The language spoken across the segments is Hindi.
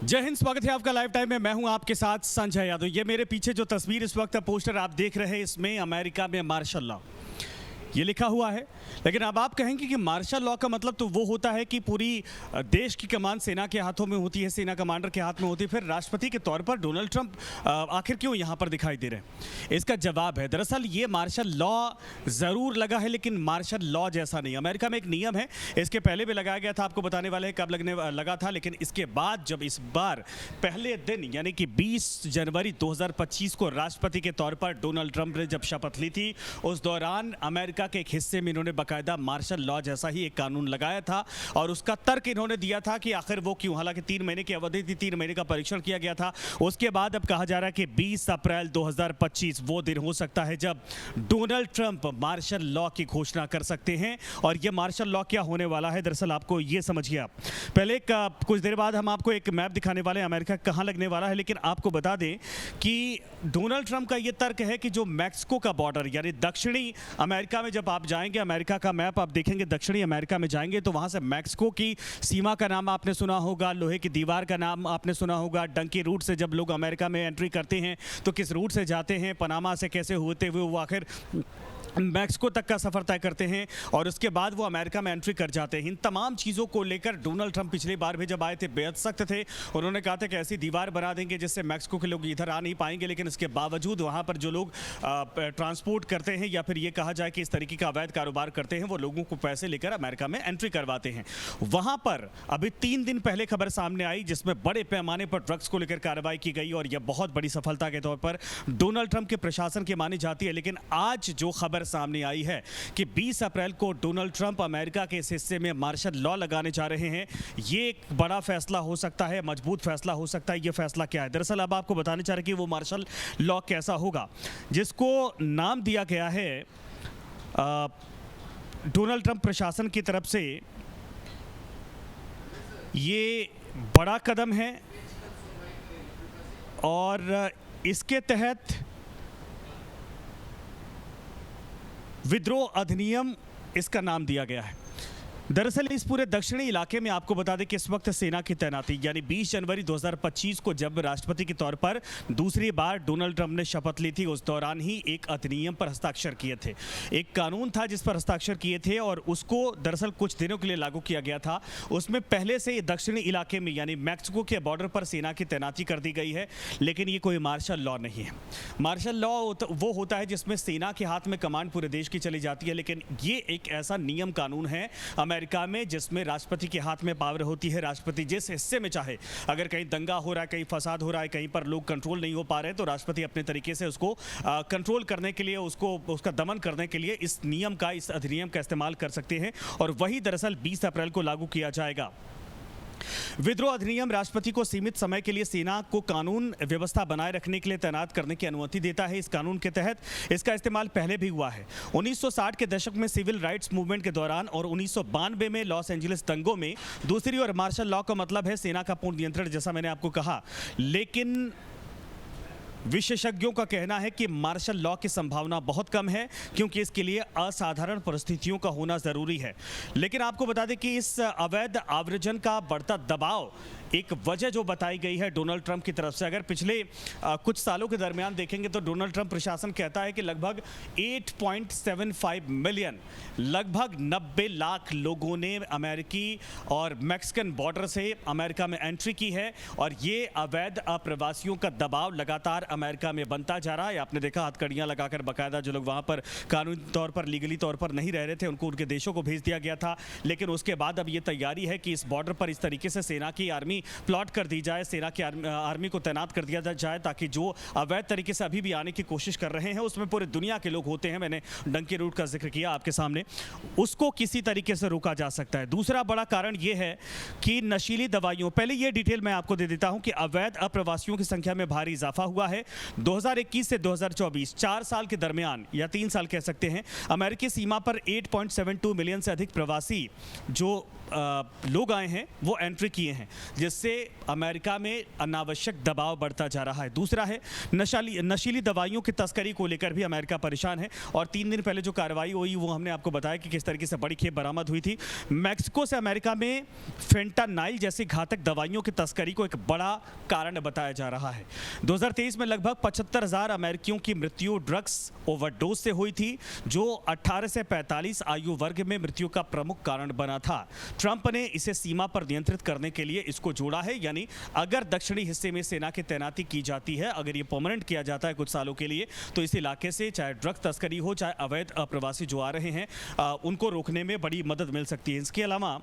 जय हिंद, स्वागत है आपका लाइव टाइम में। मैं हूं आपके साथ संजय यादव। ये मेरे पीछे जो तस्वीर इस वक्त पोस्टर आप देख रहे हैं, इसमें अमेरिका में मार्शल लॉ ये लिखा हुआ है। लेकिन अब आप कहेंगे कि मार्शल लॉ का मतलब तो वो होता है कि पूरी देश की कमान सेना के हाथों में होती है, सेना कमांडर के हाथ में होती है। फिर राष्ट्रपति के तौर पर डोनाल्ड ट्रंप आखिर क्यों यहाँ पर दिखाई दे रहे हैं? इसका जवाब है, दरअसल ये मार्शल लॉ ज़रूर लगा है, लेकिन मार्शल लॉ जैसा नहीं। अमेरिका में एक नियम है, इसके पहले भी लगाया गया था, आपको बताने वाले हैं कब लगा था। लेकिन इसके बाद जब इस बार पहले दिन यानी कि 20 जनवरी 2025 को राष्ट्रपति के तौर पर डोनाल्ड ट्रंप ने जब शपथ ली थी, उस दौरान अमेरिका के एक हिस्से में इन्होंने बाकायदा मार्शल लॉ जैसा ही एक कानून लगाया था। और उसका तर्क इन्होंने दिया था कि आखिर वो क्यों, हालांकि 3 महीने की अवधि थी, 3 महीने का परीक्षण किया गया था। उसके बाद अब कहा जा रहा है कि 20 अप्रैल 2025 वो दिन हो सकता है जब डोनाल्ड ट्रंप मार्शल लॉ की घोषणा कर सकते हैं। और ये मार्शल लॉ क्या होने वाला है, दरअसल आपको ये समझिए। आप पहले कुछ देर बाद हम आपको एक मैप दिखाने वाले हैं अमेरिका कहाँ लगने वाला है। लेकिन आपको बता दें कि डोनाल्ड ट्रंप का ये तर्क है कि जो मैक्सिको का बॉर्डर यानी दक्षिणी अमेरिका में जब आप जाएंगे, अमेरिका का मैप आप देखेंगे, दक्षिणी अमेरिका में जाएंगे तो वहां से मैक्सिको की सीमा का नाम आपने सुना होगा, लोहे की दीवार का नाम आपने सुना होगा। डंकी रूट से जब लोग अमेरिका में एंट्री करते हैं तो किस रूट से जाते हैं, पनामा से कैसे होते हुए वो आखिर मैक्सिको तक का सफ़र तय करते हैं और उसके बाद वो अमेरिका में एंट्री कर जाते हैं। इन तमाम चीज़ों को लेकर डोनाल्ड ट्रंप पिछली बार भी जब आए थे बेहद सख्त थे। उन्होंने कहा था कि ऐसी दीवार बना देंगे जिससे मैक्सिको के लोग इधर आ नहीं पाएंगे। लेकिन इसके बावजूद वहाँ पर जो लोग ट्रांसपोर्ट करते हैं या फिर ये कहा जाए कि इस तरीके का अवैध कारोबार करते हैं, वो लोगों को पैसे लेकर अमेरिका में एंट्री करवाते हैं। वहाँ पर अभी 3 दिन पहले खबर सामने आई जिसमें बड़े पैमाने पर ड्रग्स को लेकर कार्रवाई की गई और यह बहुत बड़ी सफलता के तौर पर डोनाल्ड ट्रंप के प्रशासन की मानी जाती है। लेकिन आज जो खबर सामने आई है कि 20 अप्रैल को डोनाल्ड ट्रंप अमेरिका के इस हिस्से में मार्शल लॉ लगाने जा रहे हैं, ये एक बड़ा फैसला हो सकता है, मजबूत फैसला हो सकता है। ये फैसला क्या है, दरअसल अब आपको बताने चाह रहे कि वो मार्शल लॉ कैसा होगा, जिसको नाम दिया गया है डोनाल्ड ट्रंप प्रशासन की तरफ से। ये बड़ा कदम है और इसके तहत विद्रोह अधिनियम इसका नाम दिया गया है। दरअसल इस पूरे दक्षिणी इलाके में आपको बता दें कि इस वक्त सेना की तैनाती यानी 20 जनवरी 2025 को जब राष्ट्रपति के तौर पर दूसरी बार डोनाल्ड ट्रंप ने शपथ ली थी, उस दौरान ही एक अधिनियम पर हस्ताक्षर किए थे। एक कानून था जिस पर हस्ताक्षर किए थे और उसको दरअसल कुछ दिनों के लिए लागू किया गया था। उसमें पहले से दक्षिणी इलाके में यानी मैक्सिको के बॉर्डर पर सेना की तैनाती कर दी गई है। लेकिन ये कोई मार्शल लॉ नहीं है। मार्शल लॉ वो होता है जिसमें सेना के हाथ में कमांड पूरे देश की चली जाती है। लेकिन ये एक ऐसा नियम कानून है अमेरिका में जिसमें राष्ट्रपति के हाथ में पावर होती है। राष्ट्रपति जिस हिस्से में चाहे, अगर कहीं दंगा हो रहा है, कहीं फसाद हो रहा है, कहीं पर लोग कंट्रोल नहीं हो पा रहे, तो राष्ट्रपति अपने तरीके से उसको कंट्रोल करने के लिए, उसका दमन करने के लिए इस नियम का, इस अधिनियम का इस्तेमाल कर सकते हैं। और वही दरअसल 20 अप्रैल को लागू किया जाएगा। विद्रोह अधिनियम राष्ट्रपति को सीमित समय के लिए सेना को कानून व्यवस्था बनाए रखने के लिए तैनात करने की अनुमति देता है। इस कानून के तहत इसका इस्तेमाल पहले भी हुआ है। 1960 के दशक में सिविल राइट्स मूवमेंट के दौरान और 1992 में लॉस एंजलिस दंगों में। दूसरी ओर मार्शल लॉ का मतलब है सेना का पूर्ण नियंत्रण, जैसा मैंने आपको कहा। लेकिन विशेषज्ञों का कहना है कि मार्शल लॉ की संभावना बहुत कम है, क्योंकि इसके लिए असाधारण परिस्थितियों का होना जरूरी है। लेकिन आपको बता दें कि इस अवैध आव्रजन का बढ़ता दबाव एक वजह जो बताई गई है डोनाल्ड ट्रंप की तरफ से। अगर पिछले कुछ सालों के दरमियान देखेंगे तो डोनाल्ड ट्रंप प्रशासन कहता है कि लगभग 8.75 मिलियन, लगभग 90 लाख लोगों ने अमेरिकी और मैक्सिकन बॉर्डर से अमेरिका में एंट्री की है। और ये अवैध अप्रवासियों का दबाव लगातार अमेरिका में बनता जा रहा है। आपने देखा हथकड़ियाँ लगाकर बाकायदा जो लोग वहाँ पर कानूनी तौर पर, लीगली तौर पर नहीं रह रहे थे, उनको उनके देशों को भेज दिया गया था। लेकिन उसके बाद अब ये तैयारी है कि इस बॉर्डर पर इस तरीके से सेना की आर्मी प्लॉट कर दी जाए, सेना की आर्मी को तैनात कर दिया जाए, ताकि जो अवैध तरीके से अभी भी आने की कोशिश कर रहे हैं, उसमें पूरे दुनिया के लोग होते हैं, मैंने डंकी रूट का जिक्र किया आपके सामने, उसको किसी तरीके से रोका जा सकता है। दूसरा बड़ा कारण यह है कि नशीली दवाइयों, पहले यह डिटेल मैं आपको दे देता हूं कि अवैध अप्रवासियों की संख्या में भारी इजाफा हुआ है। 2021 से 2024 4 साल के दरमियान या 3 साल कह सकते हैं, अमेरिकी सीमा पर 8.72 मिलियन से अधिक प्रवासी जो लोग आए हैं वो एंट्री किए हैं, जिससे अमेरिका में अनावश्यक दबाव बढ़ता जा रहा है। दूसरा है नशीली दवाइयों की तस्करी को लेकर भी अमेरिका परेशान है। और 3 दिन पहले जो कार्रवाई हुई वो हमने आपको बताया कि किस तरीके से बड़ी खेप बरामद हुई थी। मैक्सिको से अमेरिका में फेंटानाइल जैसी घातक दवाइयों की तस्करी को एक बड़ा कारण बताया जा रहा है। 2023 में लगभग 75,000 अमेरिकियों की मृत्यु ड्रग्स ओवरडोज से हुई थी, जो 18 से 45 आयु वर्ग में मृत्यु का प्रमुख कारण बना था। ट्रंप ने इसे सीमा पर नियंत्रित करने के लिए इसको जोड़ा है, यानी अगर दक्षिणी हिस्से में सेना की तैनाती की जाती है, अगर ये परमानेंट किया जाता है कुछ सालों के लिए, तो इस इलाके से चाहे ड्रग तस्करी हो, चाहे अवैध अप्रवासी जो आ रहे हैं उनको रोकने में बड़ी मदद मिल सकती है। इसके अलावा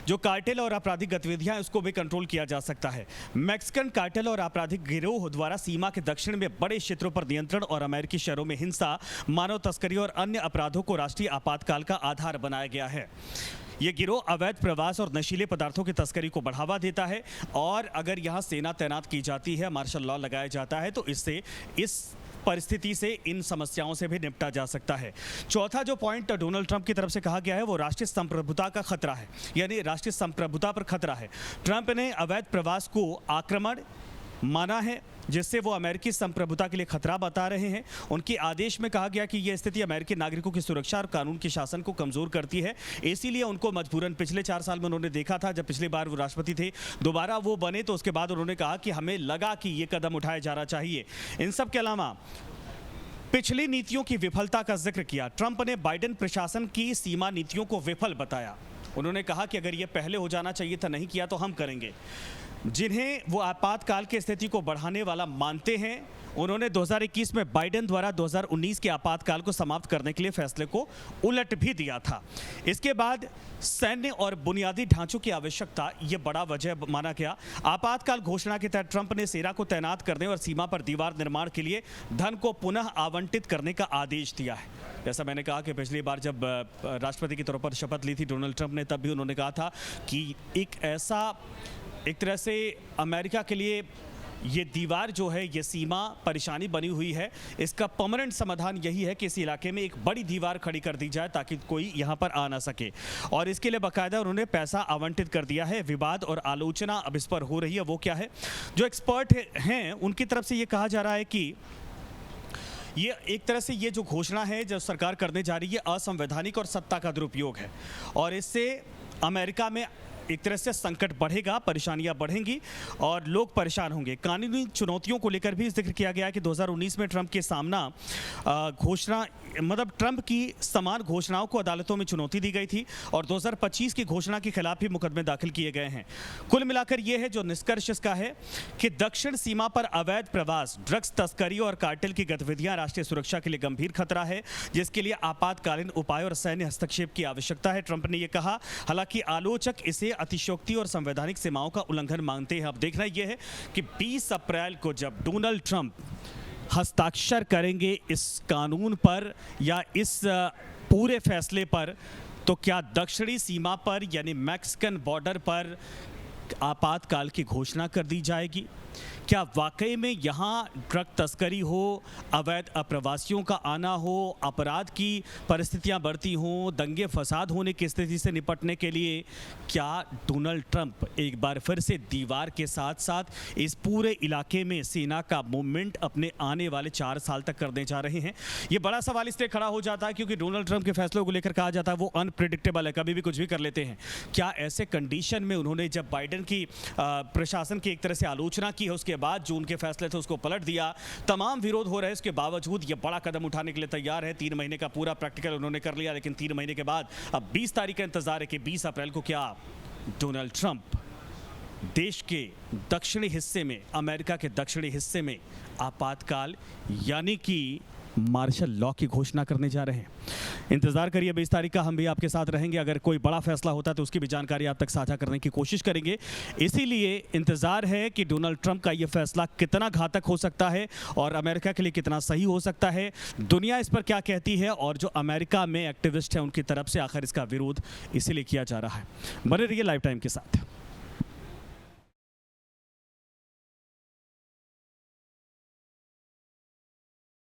जो कार्टेल और आपराधिक गतिविधियां हैं उसको भी कंट्रोल किया जा सकता है। मैक्सिकन कार्टेल और आपराधिक गिरोह द्वारा सीमा के दक्षिण में बड़े क्षेत्रों पर नियंत्रण और अमेरिकी शहरों में हिंसा, मानव तस्करी और अन्य अपराधों को राष्ट्रीय आपातकाल का आधार बनाया गया है। ये गिरोह अवैध प्रवास और नशीले पदार्थों की तस्करी को बढ़ावा देता है, और अगर यहाँ सेना तैनात की जाती है, मार्शल लॉ लगाया जाता है, तो इससे इस परिस्थिति से, इन समस्याओं से भी निपटा जा सकता है। चौथा जो पॉइंट डोनाल्ड ट्रंप की तरफ से कहा गया है वो राष्ट्रीय संप्रभुता का खतरा है, यानी राष्ट्रीय संप्रभुता पर खतरा है। ट्रंप ने अवैध प्रवास को आक्रमण माना है, जिससे वो अमेरिकी संप्रभुता के लिए खतरा बता रहे हैं। उनके आदेश में कहा गया कि यह स्थिति अमेरिकी नागरिकों की सुरक्षा और कानून के शासन को कमजोर करती है। इसीलिए उनको मजबूरन पिछले 4 साल में उन्होंने देखा था, जब पिछली बार वो राष्ट्रपति थे, दोबारा वो बने तो उसके बाद उन्होंने कहा कि हमें लगा कि ये कदम उठाया जाना चाहिए। इन सब के अलावा पिछली नीतियों की विफलता का जिक्र किया। ट्रंप ने बाइडेन प्रशासन की सीमा नीतियों को विफल बताया। उन्होंने कहा कि अगर ये पहले हो जाना चाहिए था, नहीं किया तो हम करेंगे। जिन्हें वो आपातकाल की स्थिति को बढ़ाने वाला मानते हैं, उन्होंने 2021 में बाइडेन द्वारा 2019 के आपातकाल को समाप्त करने के लिए फैसले को उलट भी दिया था। इसके बाद सैन्य और बुनियादी ढांचों की आवश्यकता ये बड़ा वजह माना गया। आपातकाल घोषणा के तहत ट्रंप ने सेना को तैनात करने और सीमा पर दीवार निर्माण के लिए धन को पुनः आवंटित करने का आदेश दिया है। जैसा मैंने कहा कि पिछली बार जब राष्ट्रपति के तौर पर शपथ ली थी डोनाल्ड ट्रंप ने, तब भी उन्होंने कहा था कि एक तरह से अमेरिका के लिए ये दीवार जो है, ये सीमा परेशानी बनी हुई है, इसका परमानेंट समाधान यही है कि इस इलाके में एक बड़ी दीवार खड़ी कर दी जाए ताकि कोई यहाँ पर आ ना सके। और इसके लिए बाकायदा उन्होंने पैसा आवंटित कर दिया है। विवाद और आलोचना अब इस पर हो रही है, वो क्या है? जो एक्सपर्ट हैं उनकी तरफ से ये कहा जा रहा है कि ये एक तरह से ये जो घोषणा है जो सरकार करने जा रही है, असंवैधानिक और सत्ता का दुरुपयोग है, और इससे अमेरिका में एक तरह से संकट बढ़ेगा, परेशानियां बढ़ेंगी और लोग परेशान होंगे। कानूनी चुनौतियों को लेकर भी जिक्र किया गया कि 2019 में ट्रंप के सामना ट्रंप की समान घोषणाओं को अदालतों में चुनौती दी गई थी, और 2025 की घोषणा के खिलाफ भी मुकदमे दाखिल किए गए हैं। कुल मिलाकर यह है जो निष्कर्ष इसका है कि दक्षिण सीमा पर अवैध प्रवास, ड्रग्स तस्करी और कार्टेल की गतिविधियां राष्ट्रीय सुरक्षा के लिए गंभीर खतरा है, जिसके लिए आपातकालीन उपाय और सैन्य हस्तक्षेप की आवश्यकता है। ट्रंप ने यह कहा, हालांकि आलोचक इसे अतिशयोक्ति और संवैधानिक सीमाओं का उल्लंघन मानते हैं। अब देखना यह है कि 20 अप्रैल को जब डोनाल्ड ट्रंप हस्ताक्षर करेंगे इस कानून पर या इस पूरे फैसले पर, तो क्या दक्षिणी सीमा पर यानी मैक्सिकन बॉर्डर पर आपातकाल की घोषणा कर दी जाएगी? क्या वाकई में यहाँ ड्रग तस्करी हो, अवैध अप्रवासियों का आना हो, अपराध की परिस्थितियाँ बढ़ती हों, दंगे फसाद होने की स्थिति से निपटने के लिए क्या डोनाल्ड ट्रंप एक बार फिर से दीवार के साथ साथ इस पूरे इलाके में सेना का मूवमेंट अपने आने वाले 4 साल तक करने जा रहे हैं? ये बड़ा सवाल इसलिए खड़ा हो जाता है क्योंकि डोनाल्ड ट्रंप के फैसलों को लेकर कहा जाता है वो अनप्रिडिक्टेबल है, कभी भी कुछ भी कर लेते हैं। क्या ऐसे कंडीशन में उन्होंने जब बाइडेन की प्रशासन की एक तरह से आलोचना की है, उसके बाद जो उनके फैसले थे उसको पलट दिया, तमाम विरोध हो रहे हैं, उसके बावजूद ये बड़ा कदम उठाने के लिए तैयार है। 3 महीने का पूरा प्रैक्टिकल उन्होंने कर लिया, लेकिन 3 महीने के बाद अब 20 तारीख का इंतजार है कि 20 अप्रैल को क्या डोनाल्ड ट्रंप देश के दक्षिणी हिस्से में, अमेरिका के दक्षिणी हिस्से में आपातकाल यानी कि मार्शल लॉ की घोषणा करने जा रहे हैं। इंतजार करिए 20 तारीख का, हम भी आपके साथ रहेंगे। अगर कोई बड़ा फैसला होता है तो उसकी भी जानकारी आप तक साझा करने की कोशिश करेंगे। इसीलिए इंतजार है कि डोनाल्ड ट्रंप का यह फैसला कितना घातक हो सकता है और अमेरिका के लिए कितना सही हो सकता है, दुनिया इस पर क्या कहती है, और जो अमेरिका में एक्टिविस्ट हैं उनकी तरफ से आखिर इसका विरोध इसीलिए किया जा रहा है। बने रहिए लाइव टाइम के साथ।